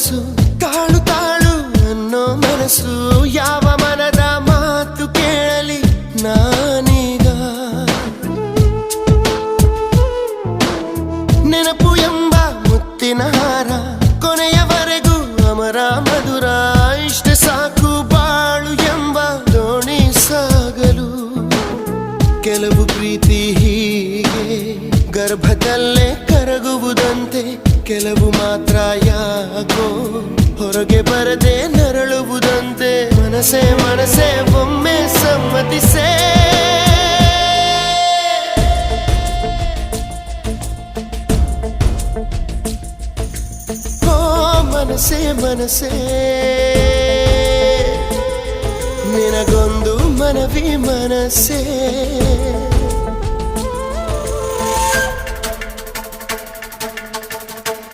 ಮನಸ್ಸು ತಾಳು ತಾಳು ಅನ್ನೋ ಮನಸ್ಸು ಯಾವ ಮನದ ಮಾತು ಕೇಳಲಿ ನಾನೀಗ ನೆನಪು ಎಂಬ ಮುತ್ತಿನ ಹಾರ ಕೊನೆಯವರೆಗೂ ಅಮರ ಮಧುರ ಇಷ್ಟ ಸಾಕು ಬಾಳು ಎಂಬ ದೋಣಿ ಸಾಗಲು ಕೆಲವು ಪ್ರೀತಿ ಹೀಗೆ ಗರ್ಭದಲ್ಲೇ ಕರಗುವುದಂತೆ ಕೆಲವು ಮಾತ್ರ ಯಾಕೋ ಹೊರಗೆ ಬರದೆ ನರಳುವುದಂತೆ ಮನಸೇ ಮನಸೇ ಒಮ್ಮೆ ಸಮ್ಮತಿಸೇ ಮನಸೇ ಮನಸೇ ನಿನಗೊಂದು ಮನವಿ ಮನಸೇ